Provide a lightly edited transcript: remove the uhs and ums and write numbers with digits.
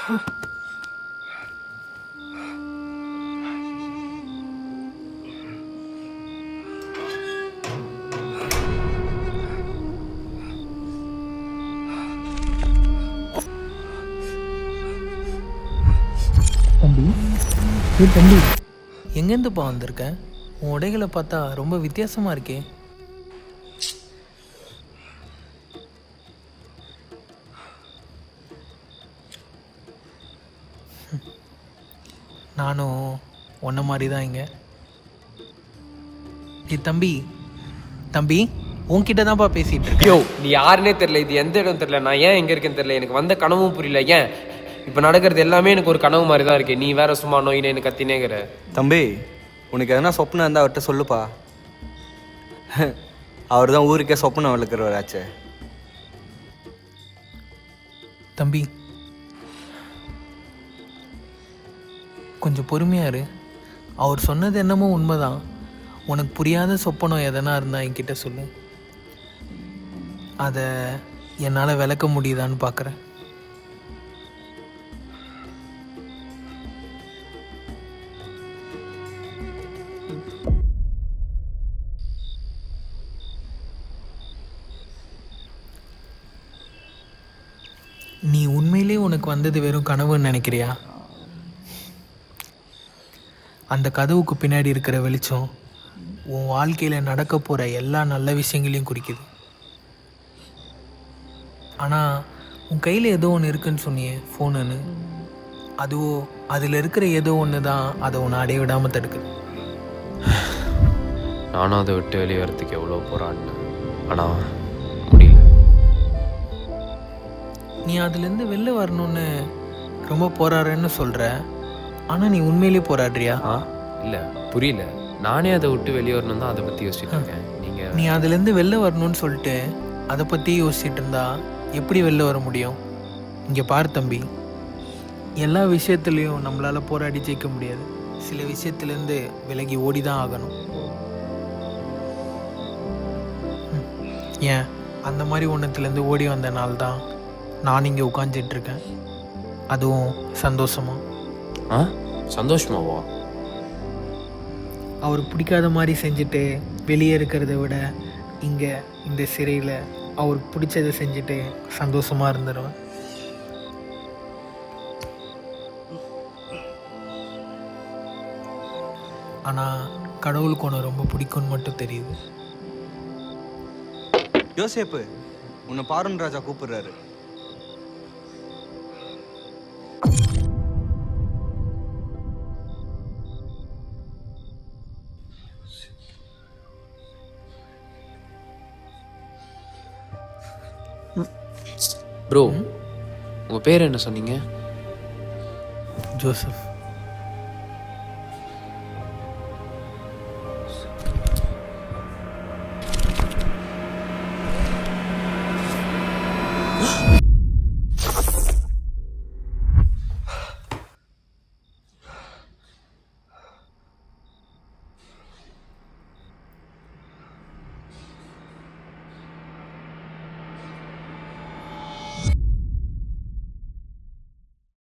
தம்பி, தம்பி, எங்கேருந்துப்பா வந்திருக்க? உன் உடைகளை பார்த்தா ரொம்ப வித்தியாசமாக இருக்கே. நானும் உன்ன மாதிரி தான் இங்கே. தம்பி தம்பி, உன்கிட்ட தான்ப்பா பேசிகிட்டு இருக்கேன். யோ, நீ யாருன்னே தெரில, இது எந்த இடம் தெரில, நான் ஏன் எங்கே இருக்கேன்னு தெரில, எனக்கு வந்த கனவும் புரியல. ஏன் இப்போ நடக்கிறது எல்லாமே எனக்கு ஒரு கனவு மாதிரி தான் இருக்கு. நீ வேற சும்மா நோயினே எனக்கு கத்தினேங்கிற. தம்பி, உனக்கு எதனா சொப்னம் இருந்தால் அவர்கிட்ட சொல்லுப்பா. அவர் தான் ஊருக்கே சொப்னம் வளர்க்குறவராச்சே. தம்பி, கொஞ்சம் பொறுமையாக இரு. அவர் சொன்னது என்னமோ உண்மைதான். உனக்கு புரியாத சொப்பனம் எதனா இருந்தால் என்கிட்ட சொல்லு. அதை என்னால் விளக்க முடியுதான்னு பார்க்குறேன். நீ உண்மையிலே உனக்கு வந்தது வெறும் கனவுன்னு நினைக்கிறியா? அந்த கதவுக்கு பின்னாடி இருக்கிற வெளிச்சம் உன் வாழ்க்கையில் நடக்க போகிற எல்லா நல்ல விஷயங்களையும் குறிக்குது. ஆனால் உன் கையில் ஏதோ ஒன்று இருக்குன்னு சொன்னியே, ஃபோனுன்னு. அதுவோ அதில் இருக்கிற ஏதோ ஒன்று தான் அதை உன்னை அடைய விடாமல் தடுக்குது. நானும் அதை விட்டு வெளியே வரத்துக்கு எவ்வளோ போராடினேன், ஆனால் முடியல. நீ அதுலேருந்து வெளில வரணும்னு ரொம்ப போராடுறேன்னு சொல்கிற, ஆனால் நீ உண்மையிலே போராடுறியா? இல்லை, புரியல. நானே அதை விட்டு வெளியே வரணும் தான் அதை பற்றி யோசிச்சுட்டு இருக்கேன். நீ அதுலேருந்து வெளில வரணும்னு சொல்லிட்டு அதை பற்றி யோசிச்சுட்டு இருந்தா எப்படி வெளில வர முடியும்? இங்கே பாரு தம்பி, எல்லா விஷயத்துலேயும் நம்மளால் போராடி ஜெயிக்க முடியாது. சில விஷயத்துலேருந்து விலகி ஓடி தான் ஆகணும். ஏன் அந்த மாதிரி ஒன்றத்துலேருந்து ஓடி வந்த நாள் தான் நான் இங்கே உட்காந்துட்ருக்கேன். அதுவும் சந்தோஷமா. சந்தோஷமாவா? அவருக்கு பிடிக்காத மாதிரி செஞ்சுட்டு வெளியே இருக்கிறத விட இங்கே இந்த சிறையில் அவருக்கு பிடிச்சதை செஞ்சுட்டு சந்தோஷமாக இருந்துடுவேன். ஆனால் கடவுளுக்கு ஒன்று ரொம்ப பிடிக்கும்னு மட்டும் தெரியுது. யோசேப்பு, உன்னை பாருன் ராஜா கூப்பிடுறாரு. ப்ரோ, உங்கள் பேர் என்ன சொன்னீங்க? ஜோசப்.